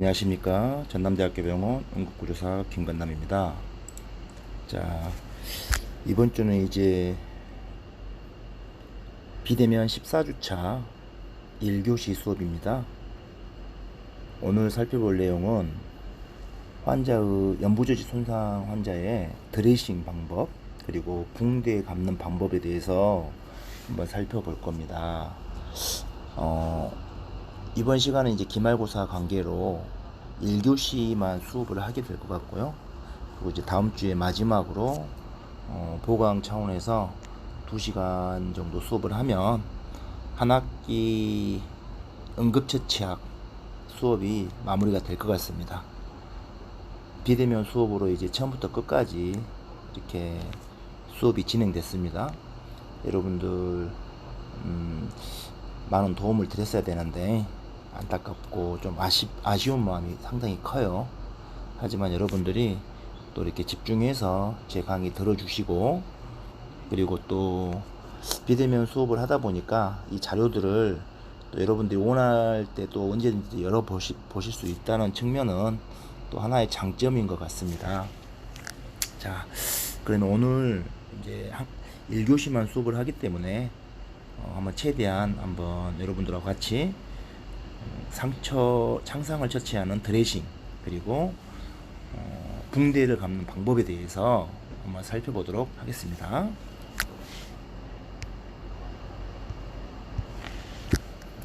안녕하십니까. 전남대학교 병원 응급구조사 김건남입니다. 자, 이번 주는 이제 비대면 14주차 1교시 수업입니다. 오늘 살펴볼 내용은 환자의 연부조직 손상 환자의 드레싱 방법, 그리고 붕대 감는 방법에 대해서 한번 살펴볼 겁니다. 이번 시간은 이제 기말고사 관계로 1교시만 수업을 하게 될 것 같고요. 그리고 이제 다음 주에 마지막으로 보강 차원에서 2시간 정도 수업을 하면 한 학기 응급처치학 수업이 마무리가 될 것 같습니다. 비대면 수업으로 이제 처음부터 끝까지 이렇게 수업이 진행됐습니다. 여러분들 많은 도움을 드렸어야 되는데 안타깝고 좀 아쉬운 마음이 상당히 커요. 하지만 여러분들이 또 이렇게 집중해서 제 강의 들어주시고, 그리고 또 비대면 수업을 하다 보니까 이 자료들을 또 여러분들이 원할 때 또 언제든지 보실 수 있다는 측면은 또 하나의 장점인 것 같습니다. 자, 그러면 오늘 이제 1교시만 수업을 하기 때문에 한번 최대한 한번 여러분들하고 같이 창상을 처치하는 드레싱, 그리고 붕대를 감는 방법에 대해서 한번 살펴보도록 하겠습니다.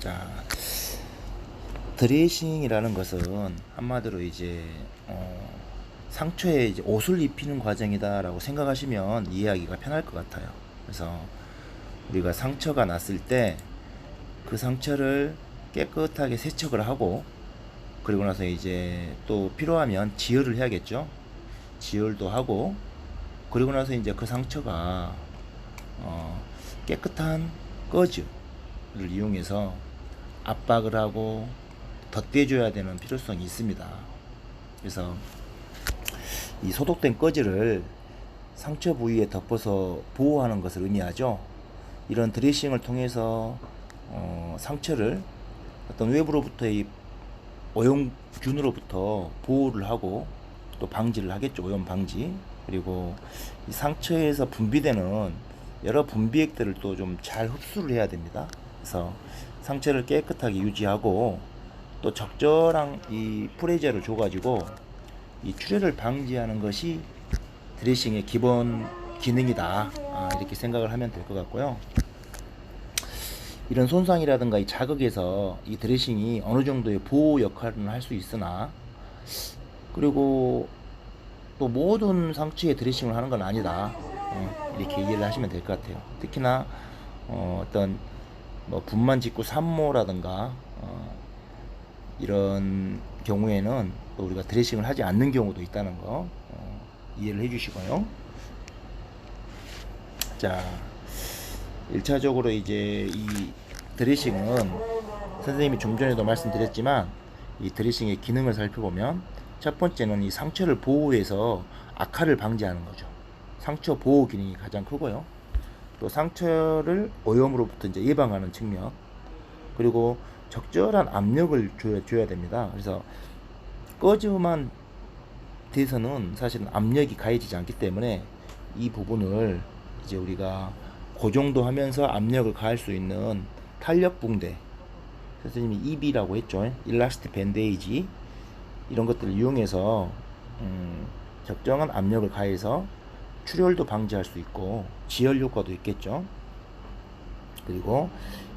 자, 드레싱이라는 것은 한마디로 이제 상처에 이제 옷을 입히는 과정이다라고 생각하시면 이해하기가 편할 것 같아요. 그래서 우리가 상처가 났을 때 그 상처를 깨끗하게 세척을 하고, 그리고 나서 이제 또 필요하면 지혈을 해야겠죠. 지혈도 하고, 그리고 나서 이제 그 상처가 깨끗한 거즈를 이용해서 압박을 하고 덧대줘야 되는 필요성이 있습니다. 그래서 이 소독된 거즈를 상처 부위에 덮어서 보호하는 것을 의미하죠. 이런 드레싱을 통해서 상처를 어떤 외부로부터의 오염균으로부터 보호를 하고 또 방지를 하겠죠. 오염 방지. 그리고 이 상처에서 분비되는 여러 분비액들을 또 좀 잘 흡수를 해야 됩니다. 그래서 상처를 깨끗하게 유지하고 또 적절한 이 프레저를 줘가지고 이 출혈을 방지하는 것이 드레싱의 기본 기능이다. 이렇게 생각을 하면 될 것 같고요. 이런 손상이라든가 이 자극에서 이 드레싱이 어느 정도의 보호 역할은 할 수 있으나, 그리고 또 모든 상처에 드레싱을 하는 건 아니다. 이렇게 이해를 하시면 될 것 같아요. 특히나 어떤 뭐 분만 직후 산모라든가 이런 경우에는 또 우리가 드레싱을 하지 않는 경우도 있다는 거 이해를 해주시고요. 자, 1차적으로 이제 이 드레싱은 선생님이 좀 전에도 말씀드렸지만 이 드레싱의 기능을 살펴보면 첫 번째는 이 상처를 보호해서 악화를 방지하는 거죠. 상처 보호 기능이 가장 크고요. 또 상처를 오염으로부터 이제 예방하는 측면, 그리고 적절한 압력을 줘야 됩니다. 그래서 거즈만 돼서는 사실은 압력이 가해지지 않기 때문에 이 부분을 이제 우리가 그 정도 하면서 압력을 가할 수 있는 탄력 붕대, 선생님이 EB라고 했죠. 일라스틱 밴데이지, 이런 것들을 이용해서 적정한 압력을 가해서 출혈도 방지할 수 있고 지혈 효과도 있겠죠. 그리고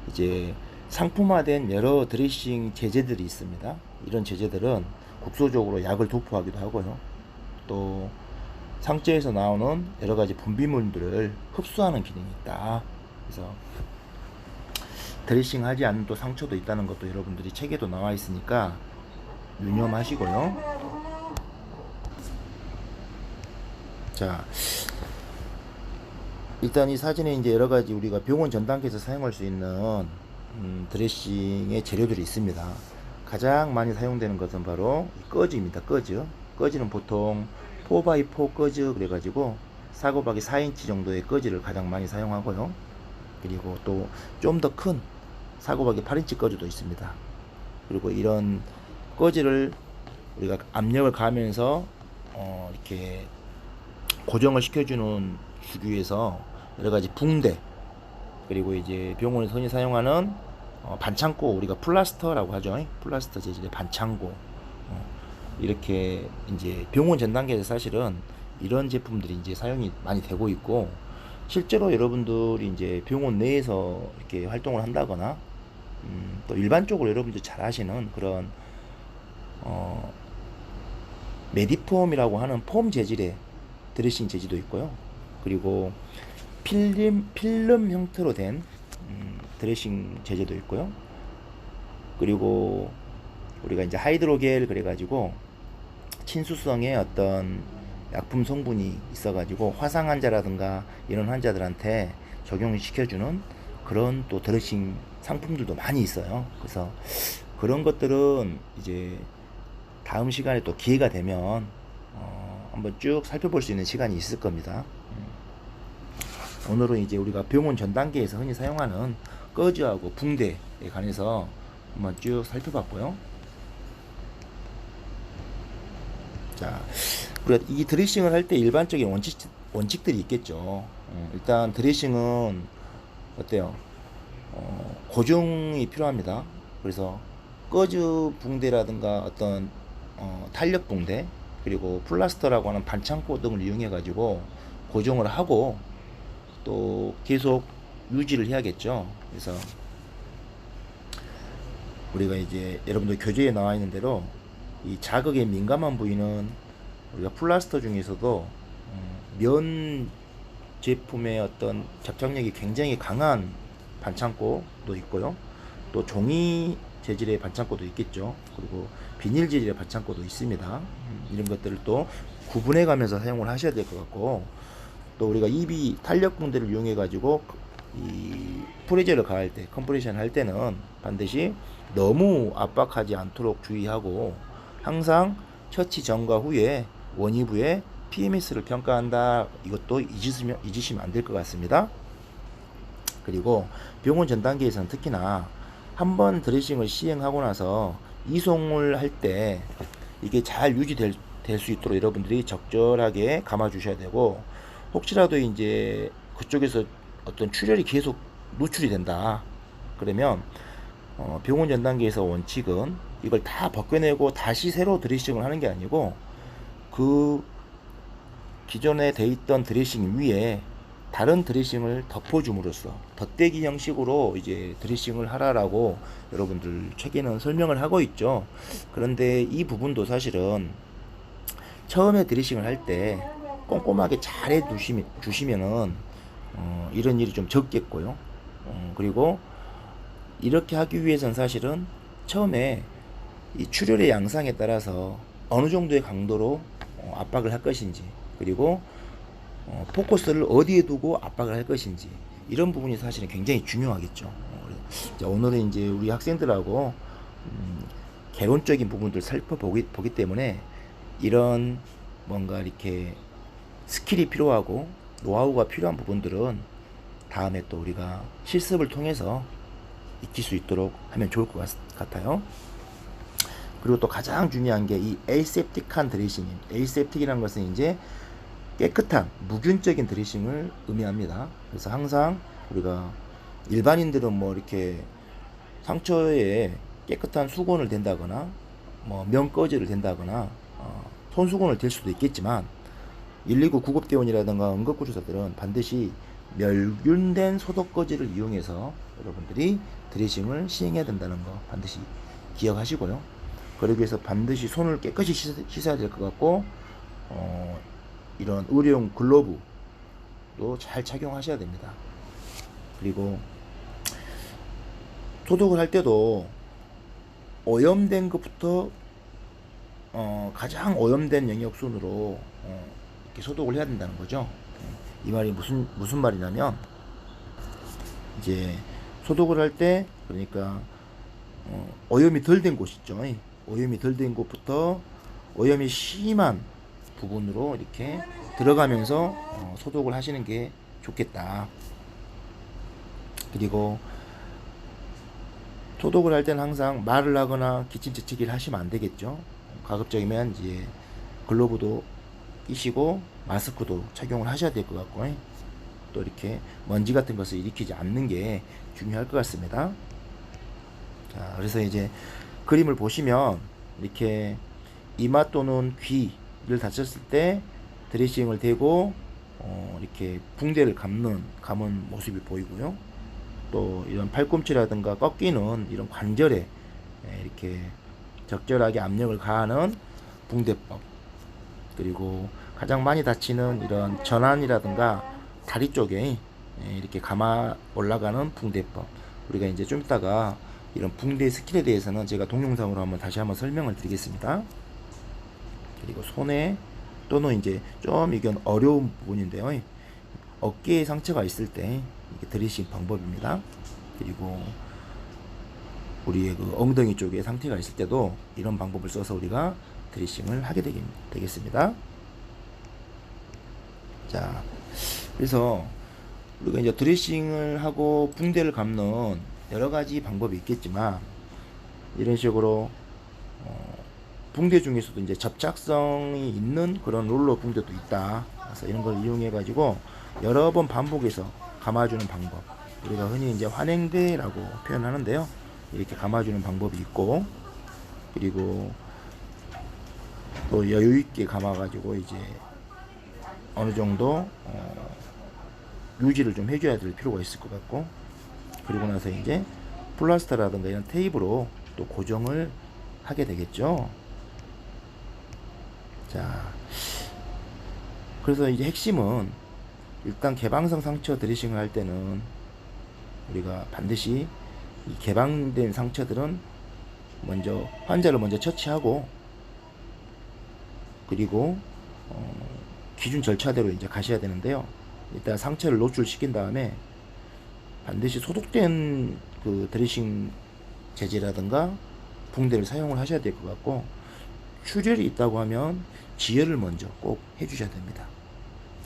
이제 상품화된 여러 드레싱 제제들이 있습니다. 이런 제제들은 국소적으로 약을 도포하기도 하고요. 또 상처에서 나오는 여러 가지 분비물들을 흡수하는 기능이 있다. 그래서 드레싱 하지 않는 또 상처도 있다는 것도 여러분들이 책에도 나와 있으니까 유념하시고요. 자, 일단 이 사진에 이제 여러 가지 우리가 병원 전 단계에서 사용할 수 있는 드레싱의 재료들이 있습니다. 가장 많이 사용되는 것은 바로 거즈입니다. 거즈는 보통 4x4 거즈 그래가지고 사고박이 4인치 정도의 거즈를 가장 많이 사용하고요. 그리고 또 좀 더 큰 사고박이 8인치 거즈도 있습니다. 그리고 이런 거즈를 우리가 압력을 가하면서 이렇게 고정을 시켜주는 주기위해서 여러 가지 붕대, 그리고 이제 병원에서 흔히 사용하는 반창고, 우리가 플라스터라고 하죠. 플라스터 재질의 반창고, 이렇게 이제 병원 전 단계에서 사실은 이런 제품들이 이제 사용이 많이 되고 있고, 실제로 여러분들이 이제 병원 내에서 이렇게 활동을 한다거나 또 일반적으로 여러분들 잘 아시는 그런 메디폼이라고 하는 폼 재질의 드레싱 재질도 있고요. 그리고 필름 형태로 된 드레싱 재질도 있고요. 그리고 우리가 이제 하이드로겔 그래가지고 친수성의 어떤 약품 성분이 있어가지고 화상 환자라든가 이런 환자들한테 적용을 시켜주는 그런 또 드레싱 상품들도 많이 있어요. 그래서 그런 것들은 이제 다음 시간에 또 기회가 되면 한번 쭉 살펴볼 수 있는 시간이 있을 겁니다. 오늘은 이제 우리가 병원 전 단계에서 흔히 사용하는 거즈하고 붕대에 관해서 한번 쭉 살펴봤고요. 자, 우리가 이 드레싱을 할 때 일반적인 원칙들이 있겠죠. 일단 드레싱은 어때요? 고정이 필요합니다. 그래서 거즈 붕대라든가 어떤 탄력 붕대, 그리고 플라스터라고 하는 반창고 등을 이용해 가지고 고정을 하고 또 계속 유지를 해야겠죠. 그래서 우리가 이제 여러분들 교재에 나와 있는 대로 이 자극에 민감한 부위는 우리가 플라스터 중에서도 면 제품의 어떤 접착력이 굉장히 강한 반창고도 있고요. 또 종이 재질의 반창고도 있겠죠. 그리고 비닐 재질의 반창고도 있습니다. 이런 것들을 또 구분해 가면서 사용을 하셔야 될 것 같고, 또 우리가 입이 탄력 붕대를 이용해 가지고 이 프레저를 가할 때, 컴프레션 할 때는 반드시 너무 압박하지 않도록 주의하고, 항상 처치 전과 후에 원위부의 PMS를 평가한다. 이것도 잊으시면 안 될 것 같습니다. 그리고 병원 전 단계에서는 특히나 한번 드레싱을 시행하고 나서 이송을 할 때 이게 잘 유지될 수 있도록 여러분들이 적절하게 감아 주셔야 되고, 혹시라도 이제 그쪽에서 어떤 출혈이 계속 노출이 된다 그러면 병원 전 단계에서 원칙은 이걸 다 벗겨내고 다시 새로 드레싱을 하는 게 아니고, 그 기존에 돼 있던 드레싱 위에 다른 드레싱을 덮어줌으로써 덧대기 형식으로 이제 드레싱을 하라라고 여러분들 책에는 설명을 하고 있죠. 그런데 이 부분도 사실은 처음에 드레싱을 할 때 꼼꼼하게 잘 해 주시면은 이런 일이 좀 적겠고요. 그리고 이렇게 하기 위해서는 사실은 처음에 이 출혈의 양상에 따라서 어느 정도의 강도로 압박을 할 것인지, 그리고 포커스를 어디에 두고 압박을 할 것인지, 이런 부분이 사실은 굉장히 중요하겠죠. 오늘은 이제 우리 학생들하고 개론적인 부분들을 살펴보기 때문에 이런 뭔가 이렇게 스킬이 필요하고 노하우가 필요한 부분들은 다음에 또 우리가 실습을 통해서 익힐 수 있도록 하면 좋을 것 같아요. 그리고 또 가장 중요한 게 이 에이셉틱한 드레싱입니다. 에이셉틱이라는 것은 이제 깨끗한 무균적인 드레싱을 의미합니다. 그래서 항상 우리가 일반인들은 뭐 이렇게 상처에 깨끗한 수건을 댄다거나 뭐 면거즈를 댄다거나 손수건을 댈 수도 있겠지만, 119 구급대원이라든가 응급구조사들은 반드시 멸균된 소독거즈를 이용해서 여러분들이 드레싱을 시행해야 된다는 거 반드시 기억하시고요. 그러기 위해서 반드시 손을 깨끗이 씻어야 될 것 같고, 이런 의료용 글러브도 잘 착용하셔야 됩니다. 그리고 소독을 할 때도 오염된 것부터 가장 오염된 영역순으로 이렇게 소독을 해야 된다는 거죠. 이 말이 무슨 말이냐면, 이제 소독을 할 때 그러니까 오염이 덜 된 곳 있죠. 오염이 덜 된 곳부터 오염이 심한 부분으로 이렇게 들어가면서 소독을 하시는 게 좋겠다. 그리고 소독을 할 때는 항상 말을 하거나 기침재채기를 하시면 안 되겠죠. 가급적이면 이제 글로브도 끼시고 마스크도 착용을 하셔야 될 것 같고, 또 이렇게 먼지 같은 것을 일으키지 않는 게 중요할 것 같습니다. 자, 그래서 이제 그림을 보시면 이렇게 이마 또는 귀를 다쳤을 때 드레싱을 대고 이렇게 붕대를 감은 모습이 보이고요. 또 이런 팔꿈치라든가 꺾이는 이런 관절에 이렇게 적절하게 압력을 가하는 붕대법, 그리고 가장 많이 다치는 이런 전환이라든가 다리 쪽에 이렇게 감아 올라가는 붕대법, 우리가 이제 좀 이따가 이런 붕대 스킬에 대해서는 제가 동영상으로 다시 한번 설명을 드리겠습니다. 그리고 손에 또는 이제 좀 이건 어려운 부분인데요, 어깨에 상처가 있을 때 이게 드레싱 방법입니다. 그리고 우리의 그 엉덩이 쪽에 상태가 있을 때도 이런 방법을 써서 우리가 드레싱을 하게 되겠습니다. 자, 그래서 우리가 이제 드레싱을 하고 붕대를 감는 여러 가지 방법이 있겠지만, 이런 식으로 붕대 중에서도 이제 접착성이 있는 그런 롤러 붕대도 있다. 그래서 이런 걸 이용해 가지고 여러 번 반복해서 감아주는 방법, 우리가 흔히 이제 환행대라고 표현하는데요, 이렇게 감아주는 방법이 있고, 그리고 또 여유 있게 감아 가지고 이제 어느 정도 유지를 좀 해줘야 될 필요가 있을 것 같고, 그리고 나서 이제 플라스터라든가 이런 테이프로 또 고정을 하게 되겠죠. 자, 그래서 이제 핵심은 일단 개방성 상처 드레싱을 할 때는 우리가 반드시 이 개방된 상처들은 먼저 환자를 먼저 처치하고, 그리고 기준 절차대로 이제 가셔야 되는데요, 일단 상처를 노출시킨 다음에 반드시 소독된 그 드레싱 재질이라든가 붕대를 사용을 하셔야 될 것 같고, 출혈이 있다고 하면 지혈을 먼저 꼭 해주셔야 됩니다.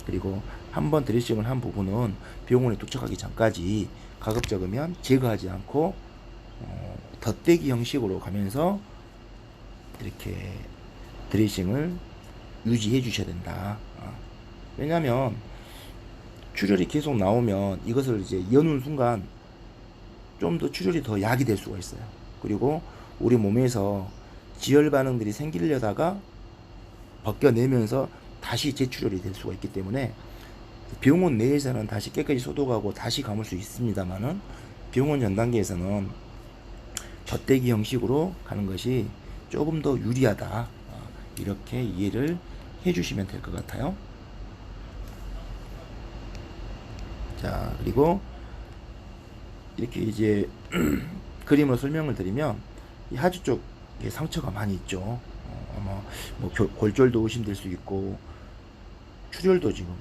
그리고 한번 드레싱을 한 부분은 병원에 도착하기 전까지 가급적이면 제거하지 않고 덧대기 형식으로 가면서 이렇게 드레싱을 유지해 주셔야 된다. 왜냐하면 출혈이 계속 나오면 이것을 이제 여는 순간 좀 더 출혈이 더 약이 될 수가 있어요. 그리고 우리 몸에서 지혈 반응들이 생기려다가 벗겨내면서 다시 재출혈이 될 수가 있기 때문에 병원 내에서는 다시 깨끗이 소독하고 다시 감을 수 있습니다만은, 병원 전 단계에서는 덧대기 형식으로 가는 것이 조금 더 유리하다, 이렇게 이해를 해주시면 될 것 같아요. 자, 그리고 이렇게 이제 그림으로 설명을 드리면 이 하주 쪽에 상처가 많이 있죠. 아마 뭐 골절도 의심될 수 있고 출혈도 지금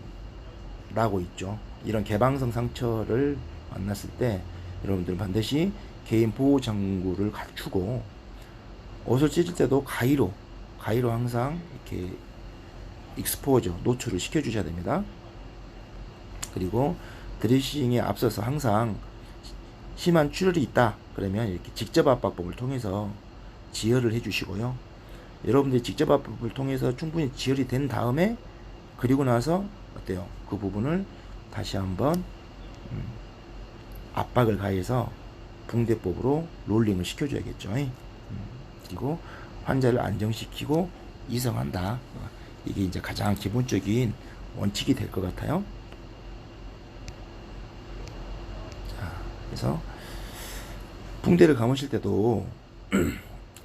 나고 있죠. 이런 개방성 상처를 만났을 때 여러분들은 반드시 개인 보호 장구를 갖추고, 옷을 찢을 때도 가위로 항상 이렇게 익스포저 노출을 시켜 주셔야 됩니다. 그리고 드레싱에 앞서서 항상 심한 출혈이 있다 그러면 이렇게 직접 압박법을 통해서 지혈을 해 주시고요, 여러분들이 직접 압박법을 통해서 충분히 지혈이 된 다음에, 그리고 나서 어때요? 그 부분을 다시 한번 압박을 가해서 붕대법으로 롤링을 시켜줘야겠죠. 그리고 환자를 안정시키고 이송한다. 이게 이제 가장 기본적인 원칙이 될 것 같아요. 자, 그래서 붕대를 감으실 때도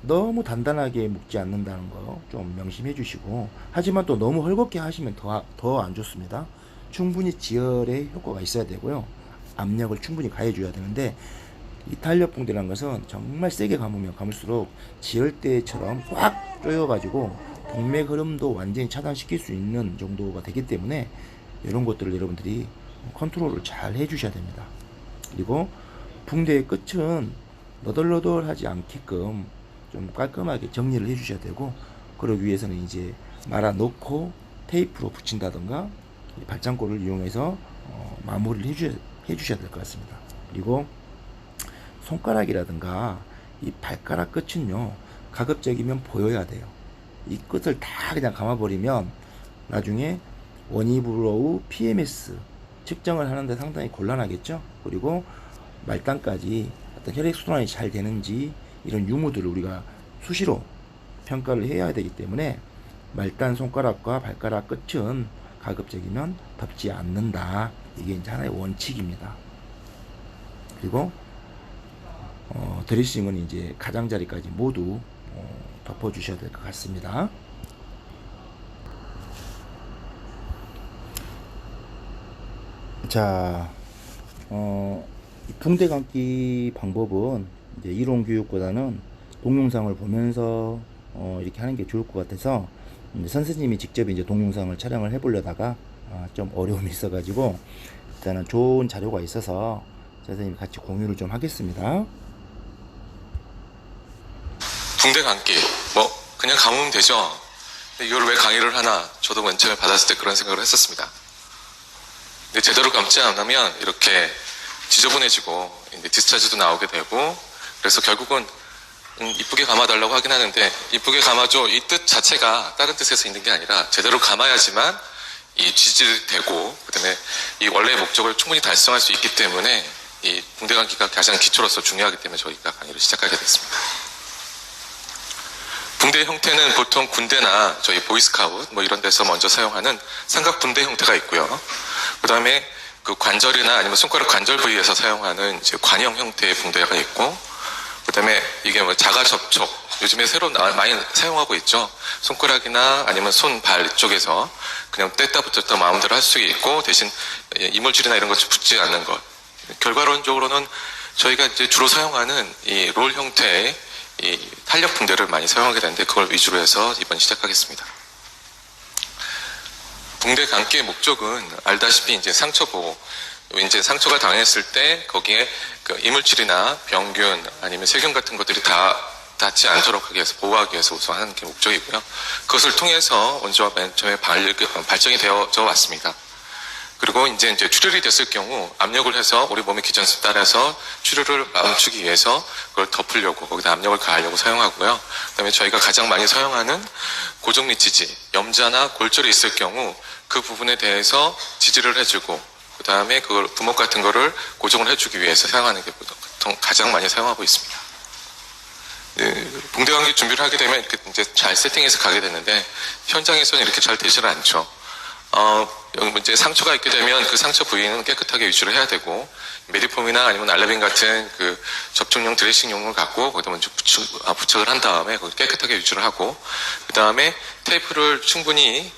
너무 단단하게 묶지 않는다는 거 좀 명심해 주시고, 하지만 또 너무 헐겁게 하시면 더 안 좋습니다. 충분히 지혈에 효과가 있어야 되고요, 압력을 충분히 가해 줘야 되는데, 이 탄력 붕대라는 것은 정말 세게 감으면 감을수록 지혈대처럼 꽉 조여 가지고 동맥 흐름도 완전히 차단시킬 수 있는 정도가 되기 때문에 이런 것들을 여러분들이 컨트롤을 잘 해 주셔야 됩니다. 그리고 붕대의 끝은 너덜너덜하지 않게끔 좀 깔끔하게 정리를 해 주셔야 되고, 그러기 위해서는 이제 말아 놓고 테이프로 붙인다던가 발장골을 이용해서 마무리를 해 주셔야 될 것 같습니다. 그리고 손가락이라든가 이 발가락 끝은요, 가급적이면 보여야 돼요. 이 끝을 다 그냥 감아버리면 나중에 원이브로우 PMS 측정을 하는데 상당히 곤란하겠죠. 그리고 말단까지 어떤 혈액순환이 잘 되는지 이런 유무들을 우리가 수시로 평가를 해야 되기 때문에 말단 손가락과 발가락 끝은 가급적이면 덮지 않는다. 이게 이제 하나의 원칙입니다. 그리고 드레싱은 이제 가장자리까지 모두 덮어주셔야 될 것 같습니다. 자, 붕대 감기 방법은 이제 이론 교육보다는 동영상을 보면서 이렇게 하는 게 좋을 것 같아서 이제 선생님이 직접 이제 동영상을 촬영을 해보려다가 좀 어려움이 있어가지고 일단은 좋은 자료가 있어서 선생님이 같이 공유를 좀 하겠습니다. 붕대 감기 뭐 그냥 감으면 되죠. 근데 이걸 왜 강의를 하나, 저도 맨 처음에 받았을 때 그런 생각을 했었습니다. 근데 제대로 감지 않으면 이렇게 지저분해지고 이제 디스차지도 나오게 되고, 그래서 결국은 이쁘게 감아달라고 하긴 하는데, 이쁘게 감아줘 이 뜻 자체가 다른 뜻에서 있는 게 아니라 제대로 감아야지만 이 지지되고 그다음에 이 원래의 목적을 충분히 달성할 수 있기 때문에 이 붕대 감기가 가장 기초로서 중요하기 때문에 저희가 강의를 시작하게 됐습니다. 붕대 형태는 보통 군대나 저희 보이스카웃 뭐 이런 데서 먼저 사용하는 삼각 붕대 형태가 있고요. 그 다음에 그 관절이나 아니면 손가락 관절 부위에서 사용하는 이제 관형 형태의 붕대가 있고, 그 다음에 이게 뭐 자가 접촉, 요즘에 새로 많이 사용하고 있죠. 손가락이나 아니면 손, 발 쪽에서 그냥 뗐다 붙였다 마음대로 할 수 있고, 대신 이물질이나 이런 것이 붙지 않는 것. 결과론적으로는 저희가 이제 주로 사용하는 이 롤 형태의 이 탄력 붕대를 많이 사용하게 되는데, 그걸 위주로 해서 이번 시작하겠습니다. 붕대 감기의 목적은 알다시피 이제 상처 보호, 이제 상처가 당했을 때 거기에 그 이물질이나 병균 아니면 세균 같은 것들이 다 닿지 않도록 하기 위해서, 보호하기 위해서 우선 하는 게 목적이고요. 그것을 통해서 원주와 맨 처음에 발전이 되어져 왔습니다. 그리고 이제 출혈이 됐을 경우 압력을 해서 우리 몸의 기전에 따라서 출혈을 멈추기 위해서 그걸 덮으려고, 거기다 압력을 가하려고 사용하고요. 그다음에 저희가 가장 많이 사용하는 고정리 지지, 염자나 골절이 있을 경우 그 부분에 대해서 지지를 해주고, 그다음에 그걸 부목 같은 거를 고정을 해주기 위해서 사용하는 게 가장 많이 사용하고 있습니다. 네, 붕대 감기 준비를 하게 되면 이렇게 이제 잘 세팅해서 가게 되는데, 현장에서는 이렇게 잘 되지는 않죠. 이제 상처가 있게 되면 그 상처 부위는 깨끗하게 유지를 해야 되고, 메디폼이나 아니면 알레빈 같은 그 접촉용 드레싱용을 갖고 거기다 먼저 부착을 한 다음에 그걸 깨끗하게 유지를 하고, 그 다음에 테이프를 충분히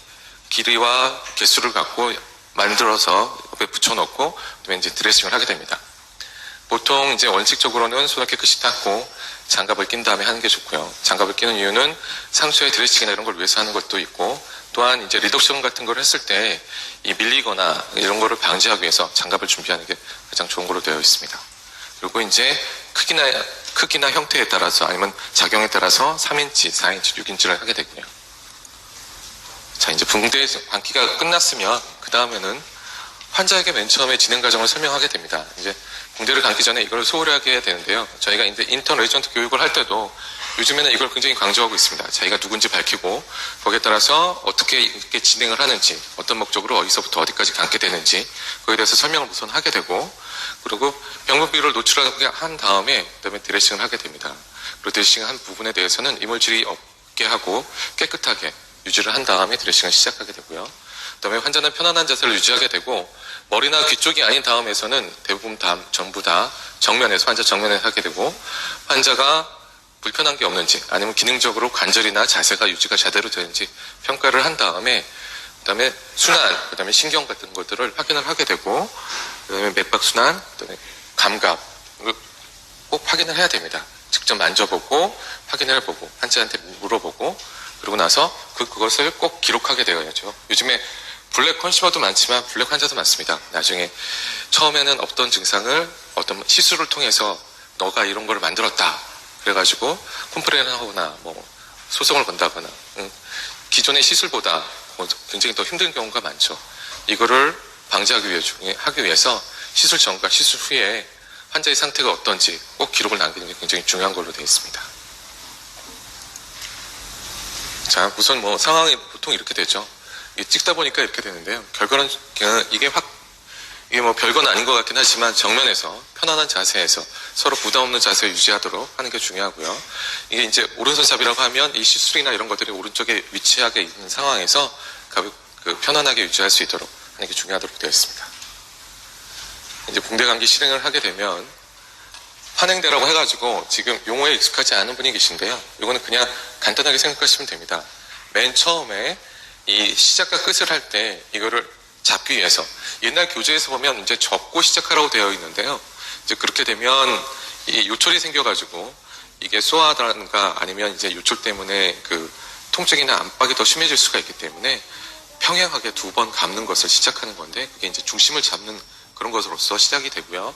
길이와 개수를 갖고 만들어서 옆에 붙여놓고 그다음에 이제 드레싱을 하게 됩니다. 보통 이제 원칙적으로는 손을 깨끗이 닦고 장갑을 낀 다음에 하는 게 좋고요. 장갑을 끼는 이유는 상처의 드레싱이나 이런 걸 위해서 하는 것도 있고, 또한 이제 리덕션 같은 걸 했을 때 이 밀리거나 이런 거를 방지하기 위해서 장갑을 준비하는 게 가장 좋은 걸로 되어 있습니다. 그리고 이제 크기나 형태에 따라서 아니면 작용에 따라서 3인치, 4인치, 6인치를 하게 되고요. 자, 이제 붕대 감기가 끝났으면 그 다음에는 환자에게 맨 처음에 진행 과정을 설명하게 됩니다. 이제 붕대를 감기 전에 이걸 소홀히 하게 해야 되는데요. 저희가 이제 인턴 레지던트 교육을 할 때도 요즘에는 이걸 굉장히 강조하고 있습니다. 자기가 누군지 밝히고 거기에 따라서 어떻게 이렇게 진행을 하는지, 어떤 목적으로 어디서부터 어디까지 감게 되는지 거기에 대해서 설명을 우선 하게 되고, 그리고 병변비를 노출하게 한 다음에 그다음에 드레싱을 하게 됩니다. 그리고 드레싱한 부분에 대해서는 이물질이 없게 하고 깨끗하게 유지를 한 다음에 드레싱을 시작하게 되고요. 그다음에 환자는 편안한 자세를 유지하게 되고, 머리나 귀 쪽이 아닌 다음에서는 대부분 전부 다 정면에서, 환자 정면에서 하게 되고, 환자가 불편한 게 없는지 아니면 기능적으로 관절이나 자세가 유지가 제대로 되는지 평가를 한 다음에 그다음에 순환, 그다음에 신경 같은 것들을 확인을 하게 되고, 그다음에 맥박 순환, 그다음에 감각 꼭 확인을 해야 됩니다. 직접 만져보고 확인을 해보고 환자한테 물어보고, 그러고 나서 그것을 꼭 기록하게 되어야죠. 요즘에 블랙 컨슈머도 많지만 블랙 환자도 많습니다. 나중에 처음에는 없던 증상을 어떤 시술을 통해서 너가 이런 걸 만들었다 그래가지고 컴플레인을 하거나 뭐 소송을 건다거나 기존의 시술보다 굉장히 더 힘든 경우가 많죠. 이거를 방지하기 위해서 시술 전과 시술 후에 환자의 상태가 어떤지 꼭 기록을 남기는 게 굉장히 중요한 걸로 되어 있습니다. 자, 우선 뭐 상황이 보통 이렇게 되죠. 찍다 보니까 이렇게 되는데요. 결과는 이게 뭐 별건 아닌 것 같긴 하지만 정면에서 편안한 자세에서 서로 부담 없는 자세를 유지하도록 하는 게 중요하고요. 이게 이제 오른손잡이라고 하면 이 시술이나 이런 것들이 오른쪽에 위치하게 있는 상황에서 편안하게 유지할 수 있도록 하는 게 중요하도록 되어 있습니다. 이제 붕대 감기 실행을 하게 되면 환행대라고 해가지고 지금 용어에 익숙하지 않은 분이 계신데요. 이거는 그냥 간단하게 생각하시면 됩니다. 맨 처음에 이 시작과 끝을 할 때 이거를 잡기 위해서 옛날 교재에서 보면 이제 접고 시작하라고 되어 있는데요. 이제 그렇게 되면 이 요철이 생겨가지고 이게 쏘아라든가 아니면 이제 요철 때문에 그 통증이나 압박이 더 심해질 수가 있기 때문에 평행하게 2번 감는 것을 시작하는 건데 그게 이제 중심을 잡는 그런 것으로서 시작이 되고요.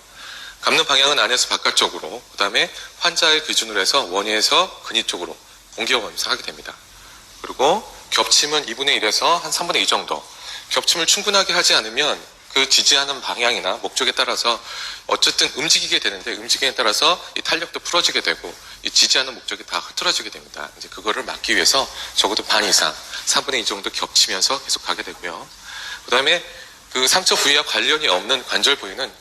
감는 방향은 안에서 바깥쪽으로, 그 다음에 환자의 기준으로 해서 원위에서 근위 쪽으로 옮겨가면서 하게 됩니다. 그리고 겹침은 2분의 1에서 한 3분의 2 정도. 겹침을 충분하게 하지 않으면 그 지지하는 방향이나 목적에 따라서 어쨌든 움직이게 되는데 움직임에 따라서 이 탄력도 풀어지게 되고 이 지지하는 목적이 다 흐트러지게 됩니다. 이제 그거를 막기 위해서 적어도 반 이상, 3분의 2 정도 겹치면서 계속 가게 되고요. 그 다음에 그 상처 부위와 관련이 없는 관절 부위는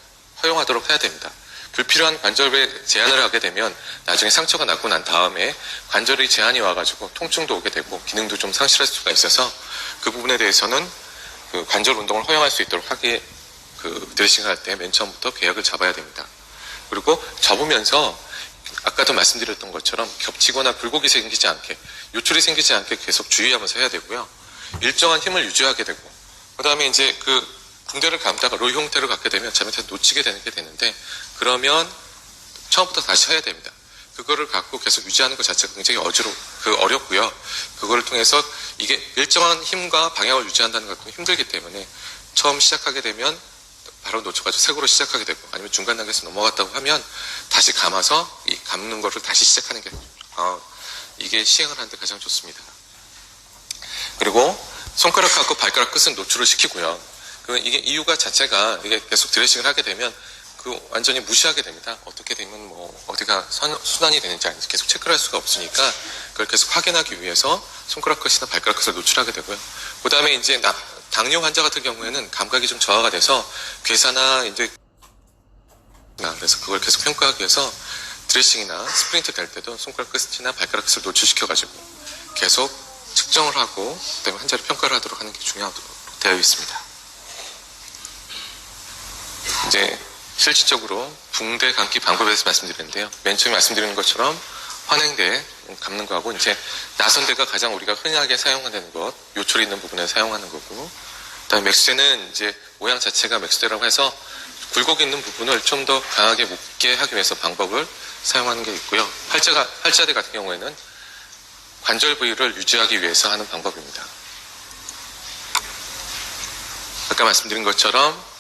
허용하도록 해야 됩니다. 불필요한 관절에 제한을 하게 되면 나중에 상처가 났고 난 다음에 관절의 제한이 와가지고 통증도 오게 되고 기능도 좀 상실할 수가 있어서 그 부분에 대해서는 그 관절 운동을 허용할 수 있도록 하게 드레싱을 할 때 맨 처음부터 계획을 잡아야 됩니다. 그리고 접으면서 아까도 말씀드렸던 것처럼 겹치거나 굴곡이 생기지 않게, 요출이 생기지 않게 계속 주의하면서 해야 되고요. 일정한 힘을 유지하게 되고, 그 다음에 이제 그 붕대를 감다가 롤 형태를 갖게 되면 잘못해서 놓치게 되는 게 되는데, 그러면 처음부터 다시 해야 됩니다. 그거를 갖고 계속 유지하는 것 자체가 굉장히 어렵고요. 그거를 통해서 이게 일정한 힘과 방향을 유지한다는 것도 힘들기 때문에 처음 시작하게 되면 바로 놓쳐가지고 새거로 시작하게 되고 아니면 중간 단계에서 넘어갔다고 하면 다시 감아서 이 감는 거를 다시 시작하는 게 이게 시행을 하는데 가장 좋습니다. 그리고 손가락하고 발가락 끝은 노출을 시키고요. 이게 이유가 자체가 이게 계속 드레싱을 하게 되면 완전히 무시하게 됩니다. 어떻게 되면 뭐 어디가 순환이 되는지 계속 체크를 할 수가 없으니까 그걸 계속 확인하기 위해서 손가락 끝이나 발가락 끝을 노출하게 되고요. 그 다음에 이제 당뇨 환자 같은 경우에는 감각이 좀 저하가 돼서 괴사나 이제 그래서 그걸 계속 평가하기 위해서 드레싱이나 스프린트 될 때도 손가락 끝이나 발가락 끝을 노출시켜가지고 계속 측정을 하고 그다음에 환자를 평가를 하도록 하는 게 중요하도록 되어 있습니다. 이제 실질적으로 붕대 감기 방법에 대해서 말씀드렸는데요. 맨 처음에 말씀드린 것처럼 환행대 감는 거하고 이제 나선대가 가장 우리가 흔하게 사용하는 것, 요철이 있는 부분에 사용하는 거고, 그다음에 맥스대는 이제 모양 자체가 맥스대라고 해서 굴곡 있는 부분을 좀 더 강하게 묶게 하기 위해서 방법을 사용하는 게 있고요. 팔자대 같은 경우에는 관절 부위를 유지하기 위해서 하는 방법입니다. 아까 말씀드린 것처럼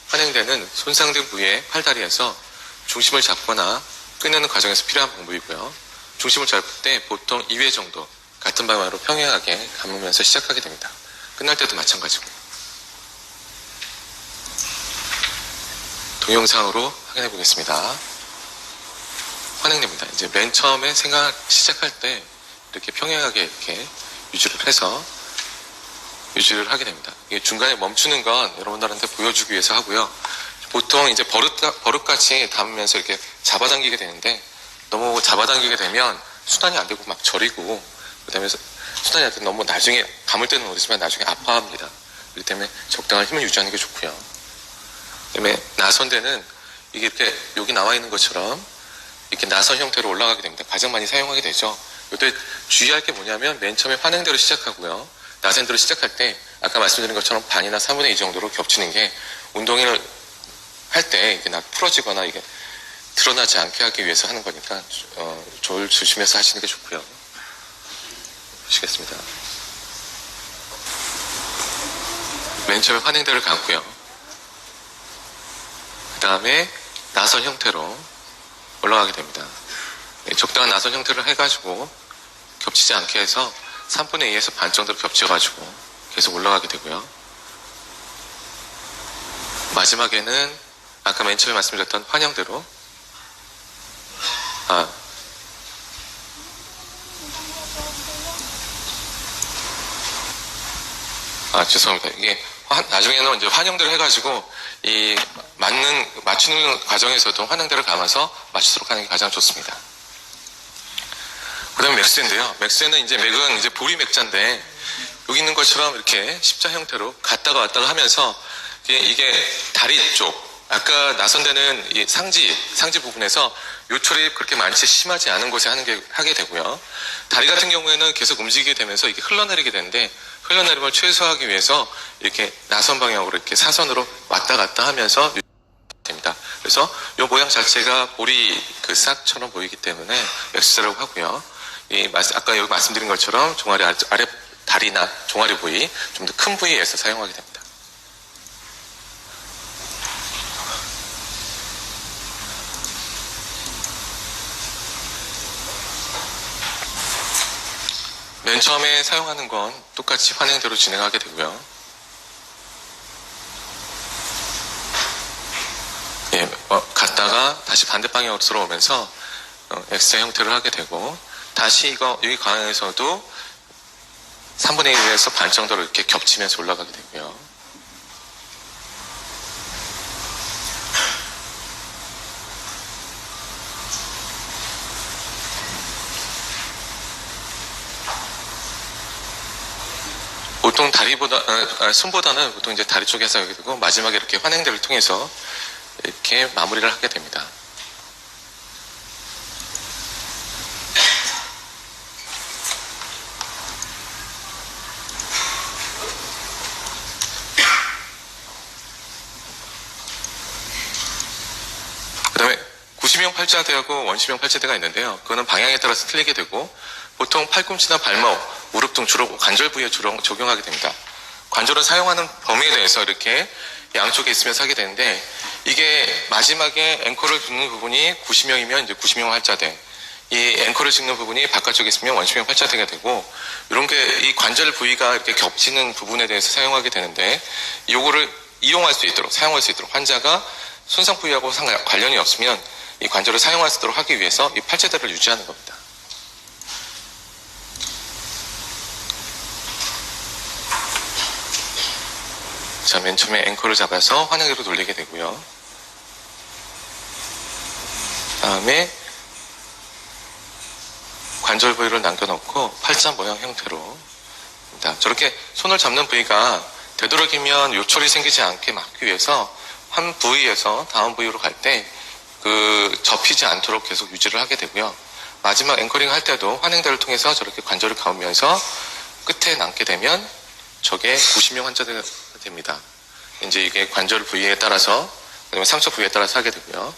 환행대는 손상된 부위의 팔다리에서 중심을 잡거나 끝내는 과정에서 필요한 방법이고요. 중심을 잡을 때 보통 2회 정도 같은 방향으로 평행하게 감으면서 시작하게 됩니다. 끝날 때도 마찬가지고요. 동영상으로 확인해 보겠습니다. 환행대입니다. 이제 맨 처음에 시작할 때 이렇게 평행하게 이렇게 유지를 하게 됩니다. 이게 중간에 멈추는 건 여러분들한테 보여주기 위해서 하고요. 보통 이제 버릇같이 담으면서 이렇게 잡아당기게 되는데 너무 잡아당기게 되면 순환이 안 되고 막 저리고 그다음에 순환이 안 되면 너무 나중에 감을 때는 모르지만 나중에 아파합니다. 그렇기 때문에 적당한 힘을 유지하는 게 좋고요. 그다음에 나선대는 이게 이렇게 여기 나와 있는 것처럼 이렇게 나선 형태로 올라가게 됩니다. 가장 많이 사용하게 되죠. 이때 주의할 게 뭐냐면 맨 처음에 환행대로 시작하고요. 나선대로 시작할 때 아까 말씀드린 것처럼 반이나 3분의 2 정도로 겹치는 게 운동을 할 때 이게 풀어지거나 이게 드러나지 않게 하기 위해서 하는 거니까 조심해서 하시는 게 좋고요. 보시겠습니다. 맨 처음에 환행대를 감고요. 그 다음에 나선 형태로 올라가게 됩니다. 적당한 나선 형태를 해가지고 겹치지 않게 해서 3분의 2에서 반 정도로 겹쳐가지고 계속 올라가게 되고요. 마지막에는 아까 맨 처음에 말씀드렸던 환영대로 죄송합니다. 이게 나중에는 이제 환영대를 해가지고 이 맞추는 과정에서도 환영대를 감아서 맞추도록 하는 게 가장 좋습니다. 그다음에 맥스인데요. 맥스는 이제 맥은 이제 보리 맥자인데 여기 있는 것처럼 이렇게 십자 형태로 갔다가 왔다가 하면서 이게 다리 쪽 아까 나선대는 이 상지 부분에서 요철이 그렇게 많지 심하지 않은 곳에 하게 되고요. 다리 같은 경우에는 계속 움직이게 되면서 이게 흘러내리게 되는데 흘러내림을 최소화하기 위해서 이렇게 나선 방향으로 이렇게 사선으로 왔다 갔다 하면서 됩니다. 그래서 이 모양 자체가 보리 그 싹처럼 보이기 때문에 X라고 하고요. 아까 여기 말씀드린 것처럼 종아리 아래 다리나 종아리 부위 좀 더 큰 부위에서 사용하게 됩니다. 맨 처음에 사용하는 건 똑같이 환행대로 진행하게 되고요. 갔다가 다시 반대 방향으로 들어오면서 X 형태를 하게 되고 다시 여기 광양에서도 3분의 1에서 반 정도로 이렇게 겹치면서 올라가게 되고요. 보통 손보다는 보통 이제 다리 쪽에서 하게 되고 마지막에 이렇게 환행대를 통해서 이렇게 마무리를 하게 됩니다. 그 다음에 90형 팔자대하고 원심형 팔자대가 있는데요. 그거는 방향에 따라서 틀리게 되고 보통 팔꿈치나 발목, 무릎 등 주로 관절 부위에 주로 적용하게 됩니다. 관절을 사용하는 범위에 대해서 이렇게 양쪽에 있으면서 하게 되는데 이게 마지막에 앵커를 긋는 부분이 90형이면 이제 90형 팔자대, 이 앵커를 찍는 부분이 바깥쪽에 있으면 원심형 팔자대가 되고 이런 게 이 관절 부위가 이렇게 겹치는 부분에 대해서 사용하게 되는데 이거를 이용할 수 있도록 사용할 수 있도록 환자가 손상 부위하고 관련이 없으면 이 관절을 사용할 수 있도록 하기 위해서 이 팔자대를 유지하는 겁니다. 자, 맨 처음에 앵커를 잡아서 환영대로 돌리게 되고요. 다음에 관절 부위를 남겨놓고 팔자 모양 형태로 저렇게 손을 잡는 부위가 되도록이면 요철이 생기지 않게 막기 위해서 한 부위에서 다음 부위로 갈 때 접히지 않도록 계속 유지를 하게 되고요. 마지막 앵커링 할 때도 환행대를 통해서 저렇게 관절을 감으면서 끝에 남게 되면 저게 90형 환자가 됩니다. 이제 이게 관절 부위에 따라서, 그다음에 상처 부위에 따라서 하게 되고요.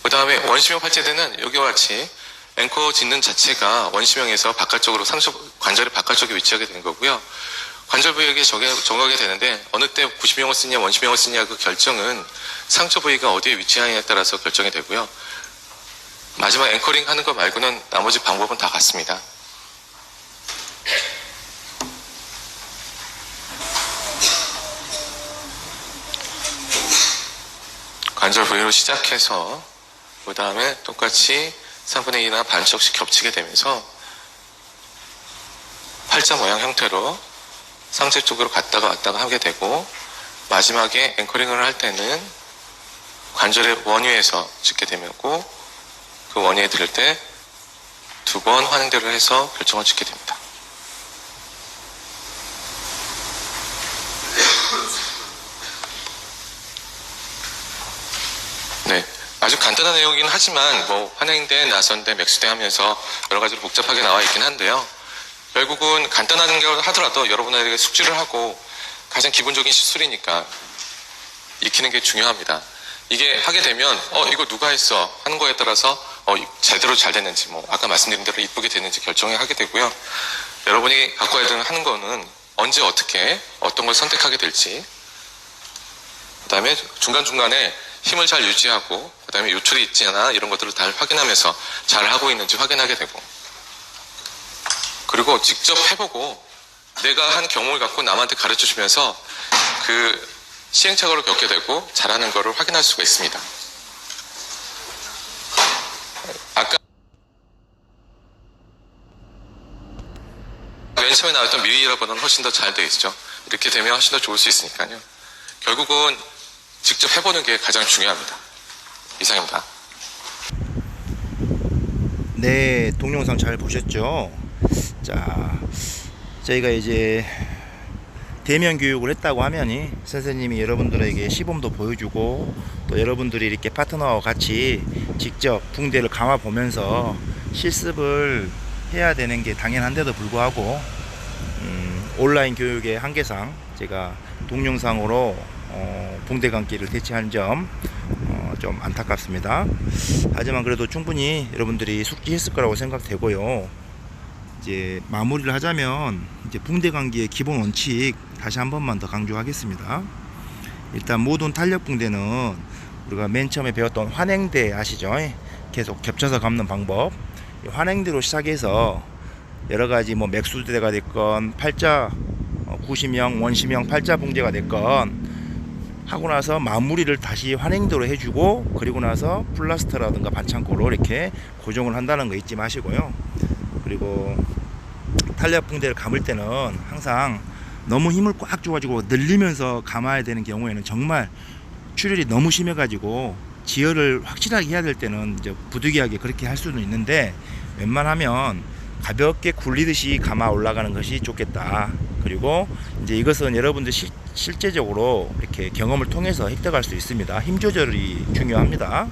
그 다음에 원심형 팔자대는 여기와 같이 앵커 짓는 자체가 원심형에서 바깥쪽으로 관절의 바깥쪽에 위치하게 되는 거고요. 관절 부위에게 정하게 되는데 어느 때 90형을 쓰냐 원심형을 쓰냐 그 결정은 상처 부위가 어디에 위치하느냐에 따라서 결정이 되고요. 마지막 앵커링 하는 거 말고는 나머지 방법은 다 같습니다. 관절 부위로 시작해서 그 다음에 똑같이 3분의 2나 반쪽씩 겹치게 되면서 팔자 모양 형태로 상체 쪽으로 갔다가 왔다가 하게 되고 마지막에 앵커링을 할 때는 관절의 원위에서 짓게 되고 그 원위에 들을 때 2번 환행대를 해서 결정을 짓게 됩니다. 네, 아주 간단한 내용이긴 하지만 환행대, 나선대, 맥수대 하면서 여러 가지로 복잡하게 나와 있긴 한데요. 결국은 간단한 걸 하더라도 여러분에게 숙지를 하고 가장 기본적인 시술이니까 익히는 게 중요합니다. 이게 하게 되면 이거 누가 했어 하는 거에 따라서 제대로 잘 됐는지 아까 말씀드린 대로 이쁘게 됐는지 결정하게 되고요. 여러분이 바꿔야 하는 거는 언제 어떻게 어떤 걸 선택하게 될지, 그 다음에 중간중간에 힘을 잘 유지하고 그 다음에 요철이 있지 않아 이런 것들을 다 확인하면서 잘 하고 있는지 확인하게 되고, 그리고 직접 해보고 내가 한 경험을 갖고 남한테 가르쳐 주면서 그 시행착오를 겪게 되고 잘하는 거를 확인할 수가 있습니다. 아까 맨 처음에 나왔던 미리라보다는 훨씬 더 잘 돼 있죠. 이렇게 되면 훨씬 더 좋을 수 있으니까요. 결국은 직접 해보는 게 가장 중요합니다. 이상입니다. 네, 동영상 잘 보셨죠? 자, 저희가 이제 대면 교육을 했다고 하면이 선생님이 여러분들에게 시범도 보여주고 또 여러분들이 이렇게 파트너와 같이 직접 붕대를 감아 보면서 실습을 해야 되는 게 당연한데도 불구하고 온라인 교육의 한계상 제가 동영상으로 붕대 감기를 대체한 점 좀 안타깝습니다. 하지만 그래도 충분히 여러분들이 숙지했을 거라고 생각되고요. 이제 마무리를 하자면 이제 붕대 감기의 기본 원칙 다시 한 번만 더 강조하겠습니다. 일단 모든 탄력 붕대는 우리가 맨 처음에 배웠던 환행대 아시죠? 계속 겹쳐서 감는 방법. 환행대로 시작해서 여러 가지 뭐 맥수대가 됐건 팔자 구심형, 원심형 팔자 붕대가 됐건 하고 나서 마무리를 다시 환행대로 해주고 그리고 나서 플라스터라든가 반창고로 이렇게 고정을 한다는 거 잊지 마시고요. 그리고 탄력 붕대를 감을 때는 항상 너무 힘을 꽉 줘가지고 늘리면서 감아야 되는 경우에는 정말 출혈이 너무 심해가지고 지혈을 확실하게 해야 될 때는 이제 부득이하게 그렇게 할 수는 있는데 웬만하면 가볍게 굴리듯이 감아 올라가는 것이 좋겠다. 그리고 이제 이것은 여러분들 실제적으로 이렇게 경험을 통해서 획득할 수 있습니다. 힘 조절이 중요합니다.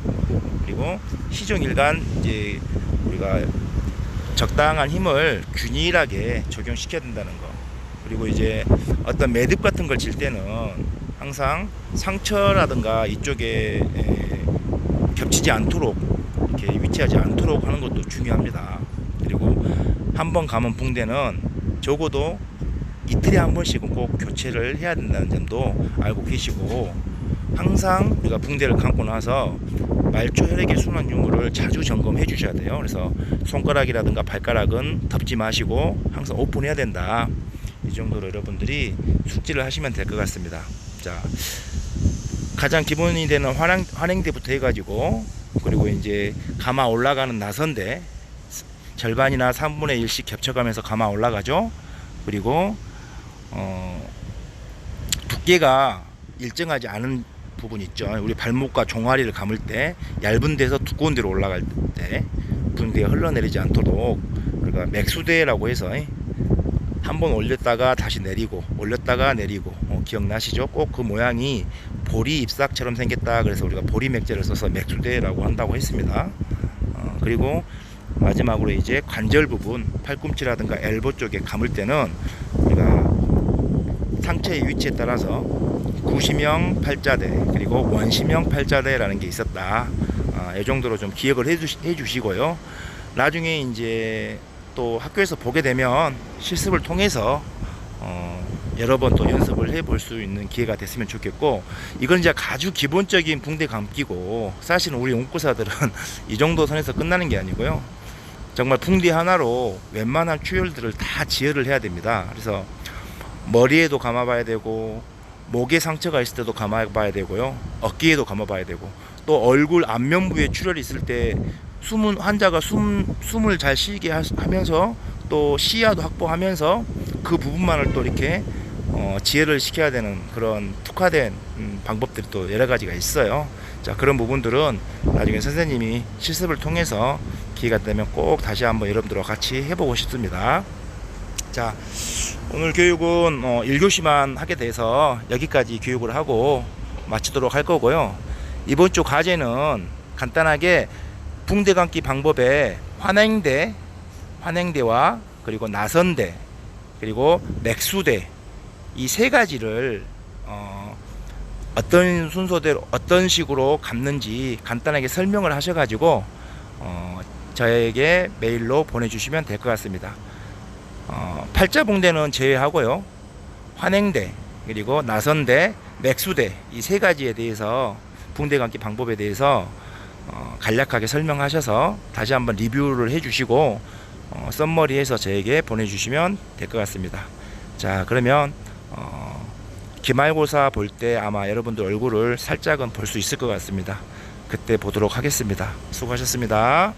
그리고 시종일관 이제 우리가 적당한 힘을 균일하게 적용시켜야 된다는 거. 그리고 이제 어떤 매듭 같은 걸 칠 때는 항상 상처라든가 이쪽에 겹치지 않도록 이렇게 위치하지 않도록 하는 것도 중요합니다. 그리고 한번 감은 붕대는 적어도 이틀에 한 번씩은 꼭 교체를 해야 된다는 점도 알고 계시고 항상 우리가 붕대를 감고 나서 말초 혈액의 순환 유무를 자주 점검해 주셔야 돼요. 그래서 손가락이라든가 발가락은 덮지 마시고 항상 오픈해야 된다. 이 정도로 여러분들이 숙지를 하시면 될 것 같습니다. 자, 가장 기본이 되는 환행대부터 해가지고 그리고 이제 감아 올라가는 나선대 절반이나 3분의 1씩 겹쳐가면서 감아 올라가죠. 그리고 두께가 일정하지 않은 부분 있죠. 우리 발목과 종아리를 감을 때 얇은 데서 두꺼운 데로 올라갈 때 붕대가 흘러내리지 않도록 우리가 맥수대라고 해서 한번 올렸다가 다시 내리고 올렸다가 내리고 기억나시죠? 꼭 그 모양이 보리 잎사처럼 생겼다. 그래서 우리가 보리 맥제를 써서 맥수대라고 한다고 했습니다. 그리고 마지막으로 이제 관절 부분 팔꿈치라든가 엘보 쪽에 감을 때는 우리가 상체의 위치에 따라서 구심형 팔자대 그리고 원심형 팔자대라는 게 있었다. 이 정도로 좀 기억을 해주시고요. 나중에 이제 또 학교에서 보게 되면 실습을 통해서 여러 번 또 연습을 해볼 수 있는 기회가 됐으면 좋겠고, 이건 이제 아주 기본적인 붕대 감기고 사실은 우리 연구사들은 이 정도 선에서 끝나는 게 아니고요. 정말 붕대 하나로 웬만한 출혈들을 다 지혈을 해야 됩니다. 그래서 머리에도 감아봐야 되고 목에 상처가 있을 때도 감아봐야 되고요. 어깨에도 감아봐야 되고 또 얼굴 안면부에 출혈이 있을 때 환자가 숨을 잘 쉬게 하면서 또 시야도 확보하면서 그 부분만을 또 이렇게 지혈을 시켜야 되는 그런 특화된 방법들이 또 여러 가지가 있어요. 자, 그런 부분들은 나중에 선생님이 실습을 통해서 기회가 되면 꼭 다시 한번 여러분들과 같이 해보고 싶습니다. 자, 오늘 교육은 1교시만 하게 돼서 여기까지 교육을 하고 마치도록 할 거고요. 이번 주 과제는 간단하게 붕대 감기 방법에 환행대와 그리고 나선대 그리고 맥수대 이 세 가지를 어떤 순서대로 어떤 식으로 감는지 간단하게 설명을 하셔가지고 저에게 메일로 보내주시면 될 것 같습니다. 팔자 붕대는 제외하고요. 환행대 그리고 나선대, 맥수대 이 세 가지에 대해서 붕대 감기 방법에 대해서 간략하게 설명하셔서 다시 한번 리뷰를 해주시고 썸머리해서 저에게 보내주시면 될 것 같습니다. 자, 그러면 기말고사 볼 때 아마 여러분들 얼굴을 살짝은 볼 수 있을 것 같습니다. 그때 보도록 하겠습니다. 수고하셨습니다.